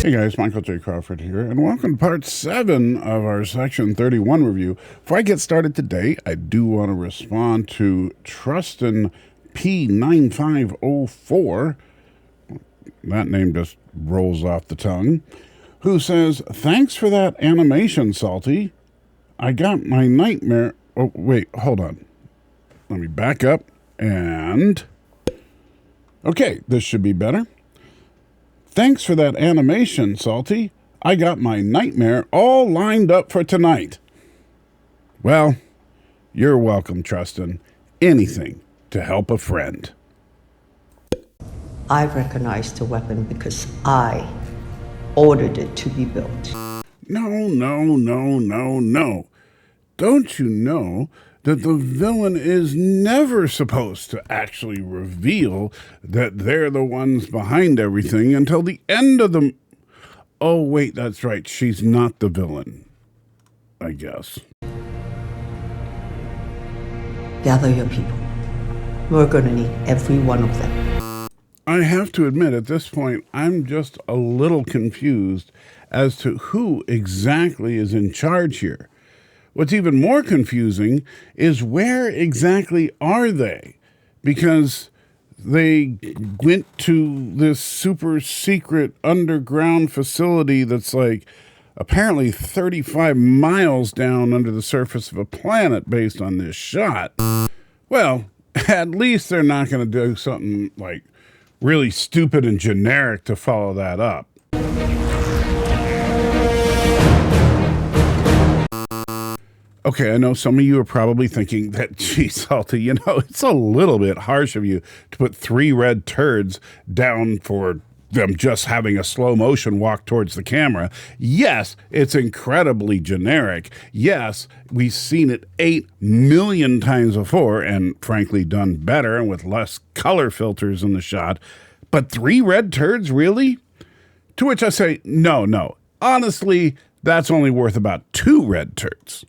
Hey guys, Michael J. Crawford here, and welcome to part 7 of our Section 31 review. Before I get started today, I do want to respond to Trustin P9504, that name just rolls off the tongue, who says, "Thanks for that animation, Salty. I got my nightmare..." Oh, wait, hold on. Let me back up, and... Okay, this should be better. "Thanks for that animation, Salty. I got my nightmare all lined up for tonight." Well, you're welcome, Trustin. Anything to help a friend. I recognized the weapon because I ordered it to be built. No. Don't you know that the villain is never supposed to actually reveal that they're the ones behind everything until the end of the... Oh, wait, that's right. She's not the villain, I guess. Gather your people. We're going to need every one of them. I have to admit, at this point, I'm just a little confused as to who exactly is in charge here. What's even more confusing is where exactly are they? Because they went to this super secret underground facility that's like apparently 35 miles down under the surface of a planet based on this shot. Well, at least they're not going to do something like really stupid and generic to follow that up. Okay, I know some of you are probably thinking that, geez, Salty, it's a little bit harsh of you to put 3 red turds down for them just having a slow motion walk towards the camera. Yes, it's incredibly generic. Yes, we've seen it 8 million times before and frankly done better and with less color filters in the shot. But 3 red turds, really? To which I say, no. Honestly, that's only worth about 2 red turds.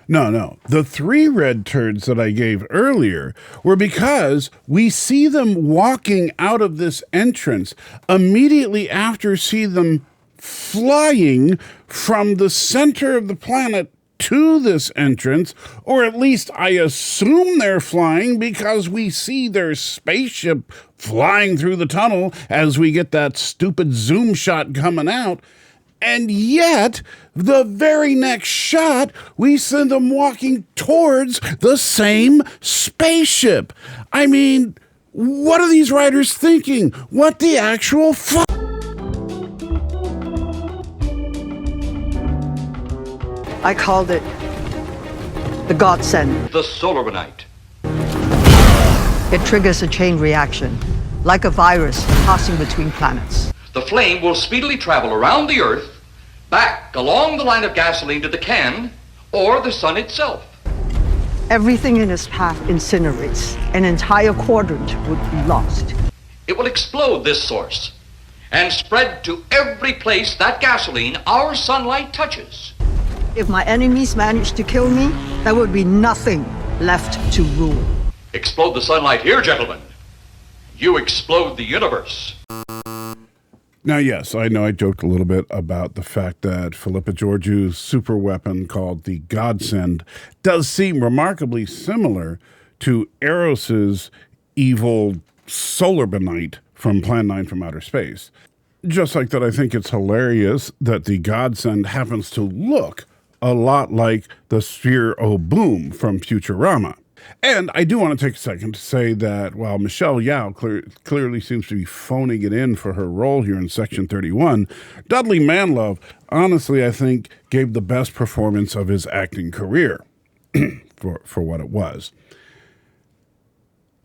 No. The 3 red turds that I gave earlier were because we see them walking out of this entrance immediately after see them flying from the center of the planet to this entrance, or at least I assume they're flying because we see their spaceship flying through the tunnel as we get that stupid zoom shot coming out. And yet, the very next shot, we see them walking towards the same spaceship. I mean, what are these writers thinking? What the actual fuck? I called it the godsend. The Solarbanite. It triggers a chain reaction, like a virus passing between planets. The flame will speedily travel around the Earth, back along the line of gasoline to the can, or the sun itself. Everything in its path incinerates. An entire quadrant would be lost. It will explode this source and spread to every place that gasoline, our sunlight, touches. If my enemies managed to kill me, there would be nothing left to rule. Explode the sunlight here, gentlemen. You explode the universe. Now, yes, I know I joked a little bit about the fact that Philippa Georgiou's super weapon called the Godsend does seem remarkably similar to Eros's evil Solarbanite from Plan 9 from Outer Space. Just like that, I think it's hilarious that the Godsend happens to look a lot like the Sphere O' Boom from Futurama. And I do want to take a second to say that while Michelle Yeoh clearly seems to be phoning it in for her role here in Section 31, Dudley Manlove, honestly, I think, gave the best performance of his acting career for what it was.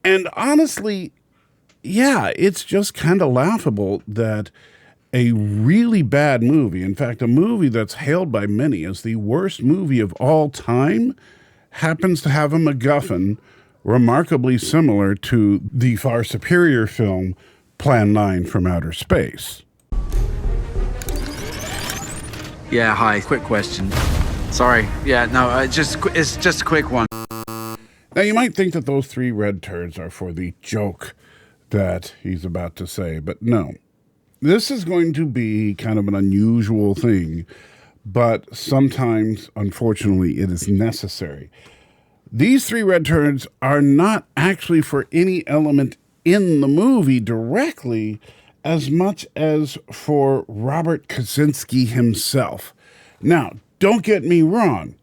And honestly, yeah, it's just kind of laughable that a really bad movie, in fact, a movie that's hailed by many as the worst movie of all time, happens to have a MacGuffin remarkably similar to the far superior film Plan 9 from Outer Space. Yeah, hi. Quick question. Sorry. Yeah, no, it's just a quick one. Now, you might think that those 3 red turds are for the joke that he's about to say, but no. This is going to be kind of an unusual thing, but sometimes, unfortunately, it is necessary. These 3 red turds are not actually for any element in the movie directly as much as for Robert Kaczynski himself. Now, don't get me wrong.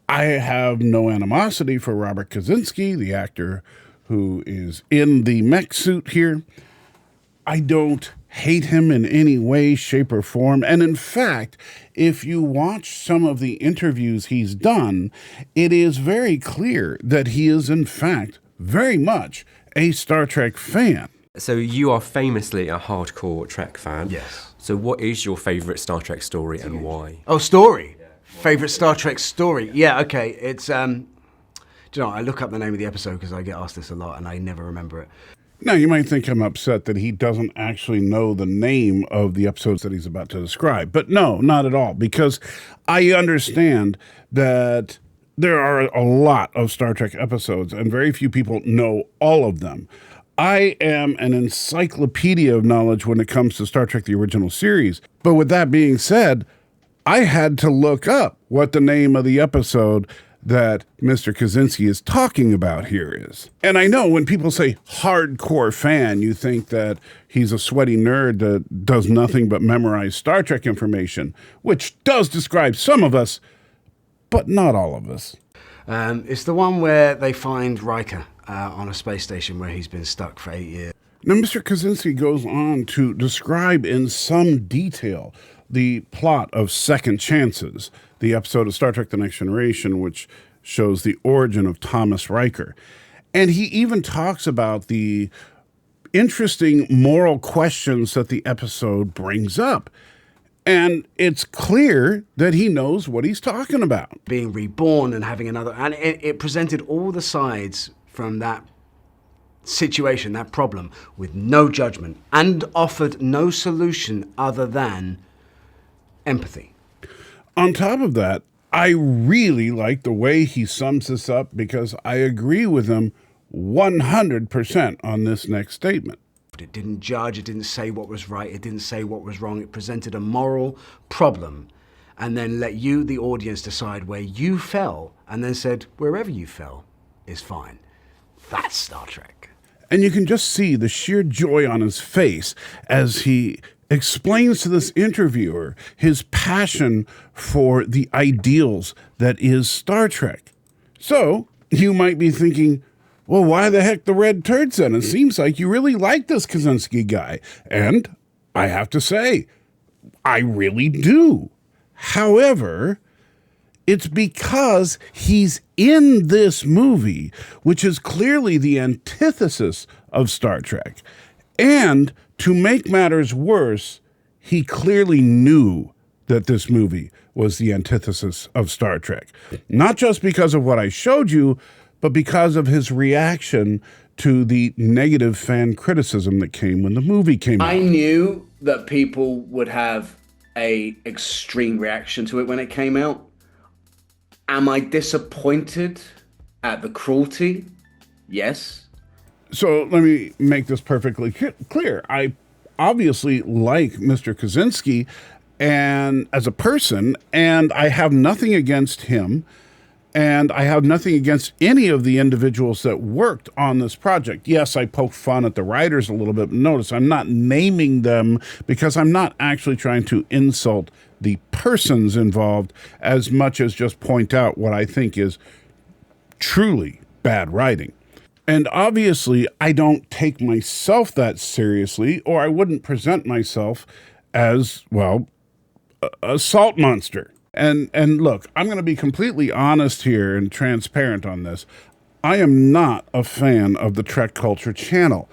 I have no animosity for Robert Kaczynski, the actor who is in the mech suit here. I don't hate him in any way, shape, or form. And in fact, if you watch some of the interviews he's done, it is very clear that he is, in fact, very much a Star Trek fan. So you are famously a hardcore Trek fan. Yes. So what is your favourite Star Trek story and why? Oh, story. Favorite Star Trek story. Yeah, okay. It's, do you know, I look up the name of the episode because I get asked this a lot and I never remember it. Now, you might think I'm upset that he doesn't actually know the name of the episodes that he's about to describe. But no, not at all, because I understand that there are a lot of Star Trek episodes and very few people know all of them. I am an encyclopedia of knowledge when it comes to Star Trek, the original series. But with that being said, I had to look up what the name of the episode that Mr. Kaczynski is talking about here is. And I know when people say hardcore fan, you think that he's a sweaty nerd that does nothing but memorize Star Trek information, which does describe some of us, but not all of us. It's the one where they find Riker on a space station where he's been stuck for 8 years. Now, Mr. Kaczynski goes on to describe in some detail the plot of Second Chances, the episode of Star Trek The Next Generation, which shows the origin of Thomas Riker. And he even talks about the interesting moral questions that the episode brings up. And it's clear that he knows what he's talking about. Being reborn and having another... And it presented all the sides from that situation, that problem, with no judgment, and offered no solution other than empathy. On top of that, I really like the way he sums this up because I agree with him 100% on this next statement. It didn't judge, it didn't say what was right, it didn't say what was wrong. It presented a moral problem and then let you, the audience, decide where you fell and then said, wherever you fell is fine. That's Star Trek. And you can just see the sheer joy on his face as he explains to this interviewer his passion for the ideals that is Star Trek. So you might be thinking, well, why the heck the red turds then? It seems like you really like this Kaczynski guy. And I have to say, I really do. However, it's because he's in this movie, which is clearly the antithesis of Star Trek. And to make matters worse, he clearly knew that this movie was the antithesis of Star Trek. Not just because of what I showed you, but because of his reaction to the negative fan criticism that came when the movie came out. I knew that people would have an extreme reaction to it when it came out. Am I disappointed at the cruelty? Yes. So let me make this perfectly clear. I obviously like Mr. Kaczynski and as a person, and I have nothing against him, and I have nothing against any of the individuals that worked on this project. Yes, I poke fun at the writers a little bit, but notice I'm not naming them because I'm not actually trying to insult the persons involved as much as just point out what I think is truly bad writing. And obviously, I don't take myself that seriously, or I wouldn't present myself as, well, a salt monster. And look, I'm going to be completely honest here and transparent on this. I am not a fan of the Trek Culture channel.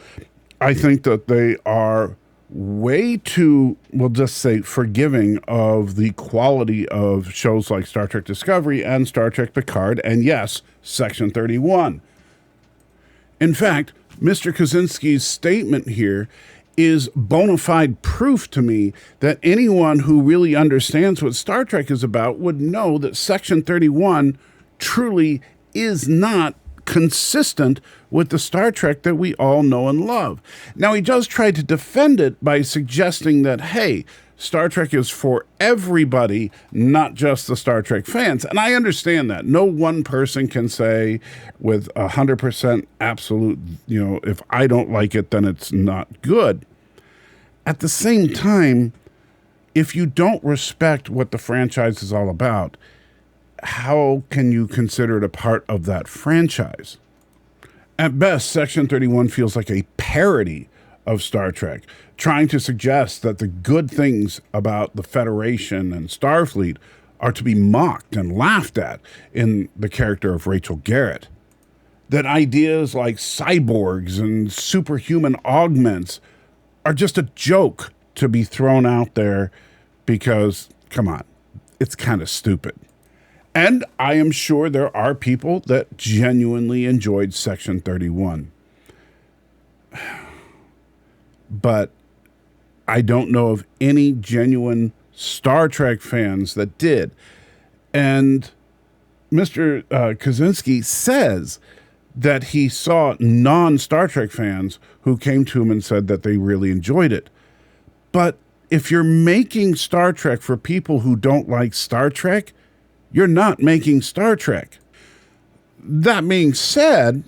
I think that they are way too, we'll just say, forgiving of the quality of shows like Star Trek Discovery and Star Trek Picard, and yes, Section 31. In fact, Mr. Kaczynski's statement here is bona fide proof to me that anyone who really understands what Star Trek is about would know that Section 31 truly is not consistent with the Star Trek that we all know and love. Now, he does try to defend it by suggesting that, hey, Star Trek is for everybody, not just the Star Trek fans. And I understand that. No one person can say with 100% absolute, if I don't like it, then it's not good. At the same time, if you don't respect what the franchise is all about, how can you consider it a part of that franchise? At best, Section 31 feels like a parody of Star Trek, trying to suggest that the good things about the Federation and Starfleet are to be mocked and laughed at in the character of Rachel Garrett. That ideas like cyborgs and superhuman augments are just a joke to be thrown out there because, come on, it's kind of stupid. And I am sure there are people that genuinely enjoyed Section 31. But I don't know of any genuine Star Trek fans that did. And Mr. Kaczynski says that he saw non-Star Trek fans who came to him and said that they really enjoyed it. But if you're making Star Trek for people who don't like Star Trek, you're not making Star Trek. That being said,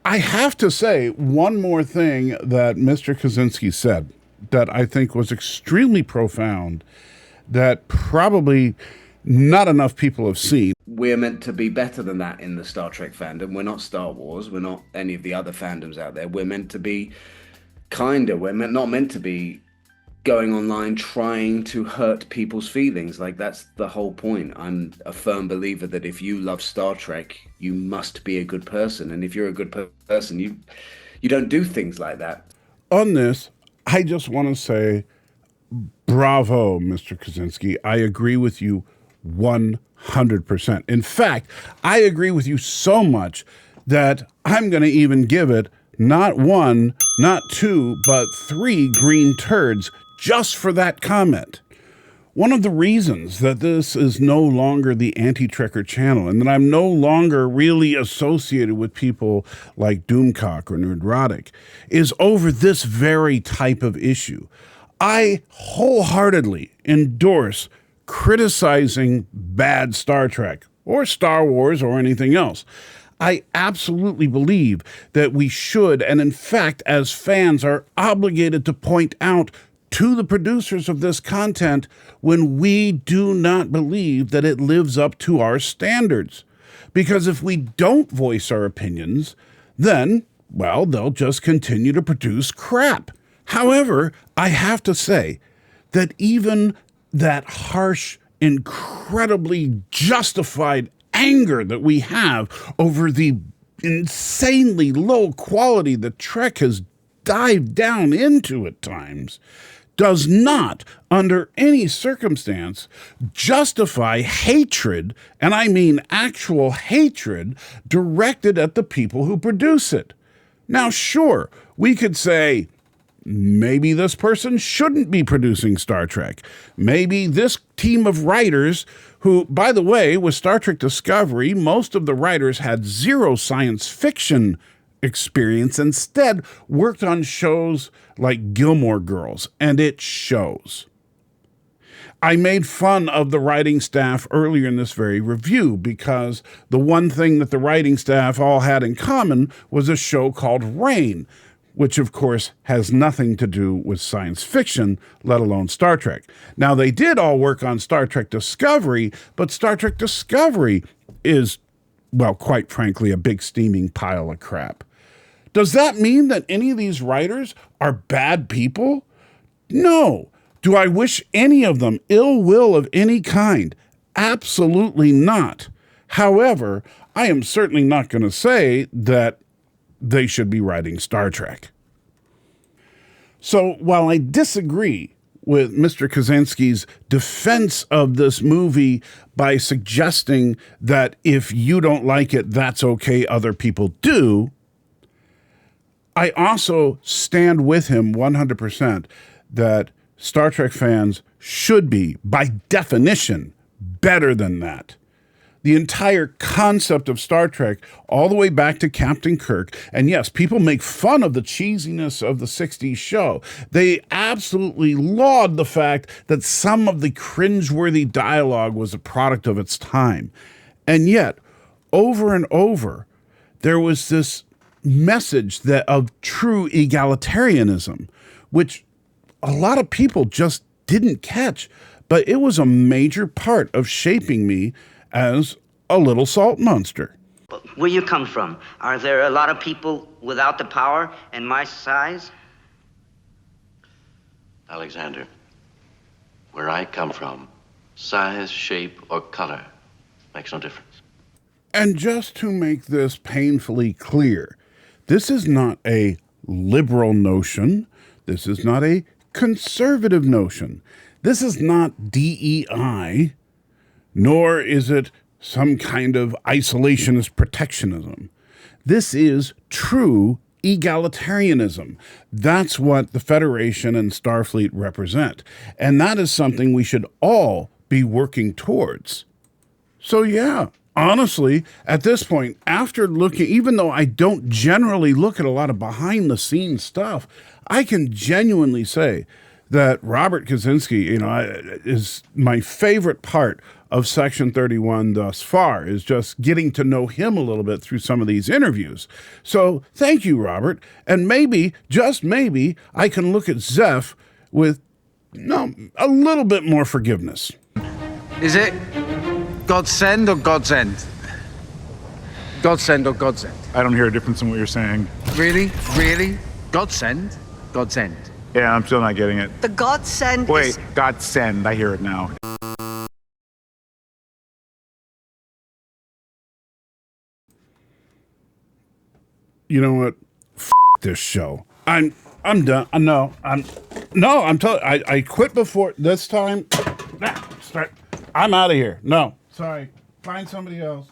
I have to say one more thing that Mr. Kaczynski said that I think was extremely profound, that probably not enough people have seen. We're meant to be better than that in the Star Trek fandom. We're not Star Wars. We're not any of the other fandoms out there. We're meant to be kinder. Not meant to be going online trying to hurt people's feelings. Like, that's the whole point. I'm a firm believer that if you love Star Trek, you must be a good person. And if you're a good person, you don't do things like that. On this, I just want to say, bravo, Mr. Kaczynski. I agree with you 100%. In fact, I agree with you so much that I'm going to even give it not one, not two, but 3 green turds just for that comment. One of the reasons that this is no longer the anti-Trekker channel and that I'm no longer really associated with people like Doomcock or Nerdrotic is over this very type of issue. I wholeheartedly endorse criticizing bad Star Trek or Star Wars or anything else. I absolutely believe that we should, and in fact, as fans, are obligated to point out to the producers of this content when we do not believe that it lives up to our standards. Because if we don't voice our opinions, then, well, they'll just continue to produce crap. However, I have to say that even that harsh, incredibly justified anger that we have over the insanely low quality that Trek has dived down into at times does not, under any circumstance, justify hatred, and I mean actual hatred, directed at the people who produce it. Now, sure, we could say, maybe this person shouldn't be producing Star Trek. Maybe this team of writers who, by the way, with Star Trek Discovery, most of the writers had 0 science fiction experience, instead worked on shows like Gilmore Girls, and it shows. I made fun of the writing staff earlier in this very review because the one thing that the writing staff all had in common was a show called Rain, which of course has nothing to do with science fiction, let alone Star Trek. Now, they did all work on Star Trek Discovery, but Star Trek Discovery is, well, quite frankly, a big steaming pile of crap. Does that mean that any of these writers are bad people? No. Do I wish any of them ill will of any kind? Absolutely not. However, I am certainly not going to say that they should be writing Star Trek. So while I disagree with Mr. Kaczynski's defense of this movie by suggesting that if you don't like it, that's okay, other people do, I also stand with him 100% that Star Trek fans should be, by definition, better than that. the entire concept of Star Trek all the way back to Captain Kirk. And yes, people make fun of the cheesiness of the 60s show. They absolutely laud the fact that some of the cringeworthy dialogue was a product of its time. And yet, over and over, there was this message that of true egalitarianism, which a lot of people just didn't catch. But it was a major part of shaping me as a little salt monster. Where you come from, are there a lot of people without the power and my size? Alexander, where I come from, size, shape, or color makes no difference. And just to make this painfully clear, this is not a liberal notion. This is not a conservative notion. This is not DEI, nor is it some kind of isolationist protectionism. This is true egalitarianism. That's what the Federation and Starfleet represent. And that is something we should all be working towards. So yeah, honestly, at this point, after looking, even though I don't generally look at a lot of behind the scenes stuff, I can genuinely say that Robert Kaczynski, is my favorite part of Section 31 thus far, is just getting to know him a little bit through some of these interviews. So thank you, Robert. And maybe, just maybe, I can look at Zeph with a little bit more forgiveness. Is it Godsend or God's End? Godsend or God's End? I don't hear a difference in what you're saying. Really? Really? Godsend? God's End? Yeah, I'm still not getting it. The godsend Wait, is... God send. I hear it now. You know what? This show. I'm done. I'm telling. I quit before this time. I'm out of here. No, sorry. Find somebody else.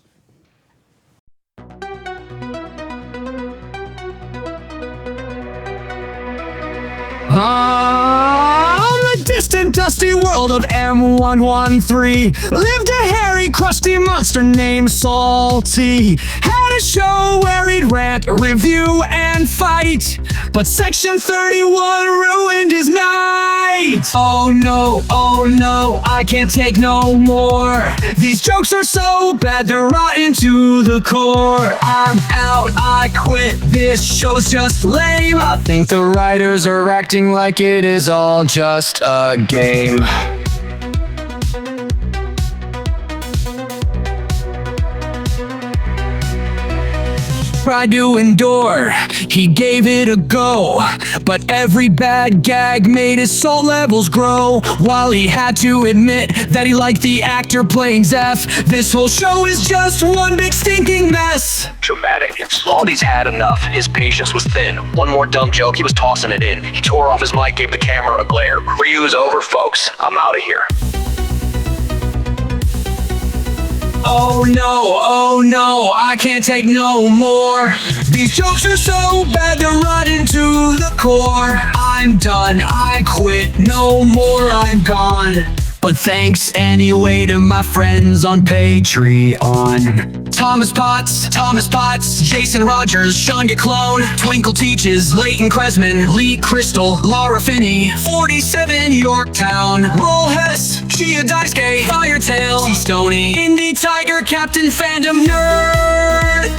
On the distant, dusty world of M113 lived a hairy, crusty monster named Salty. Had a show where he'd rant, review, and fight, but Section 31 ruined his night. Oh no, I can't take no more. These jokes are so bad, they're rotten to the core. I'm out, I quit, this show's just lame. I think the writers are acting like it is all just a game. Tried to endure, he gave it a go, but every bad gag made his salt levels grow. While he had to admit that he liked the actor playing Zeph, this whole show is just one big stinking mess. Dramatic. Salty's had enough. His patience was thin. One more dumb joke, he was tossing it in. He tore off his mic, gave the camera a glare. Review's over, folks. I'm out of here. Oh no, I can't take no more. These jokes are so bad, they're rotten to the core. I'm done, I quit, no more, I'm gone. But thanks anyway to my friends on Patreon. Thomas Potts, Jason Rogers, Sean Clone, Twinkle Teaches, Leighton Kresman, Lee Crystal, Laura Finney, 47 Yorktown, Roll Hess, Gia Daisuke, Firetail, Stoney, Indie Tiger, Captain Fandom Nerd.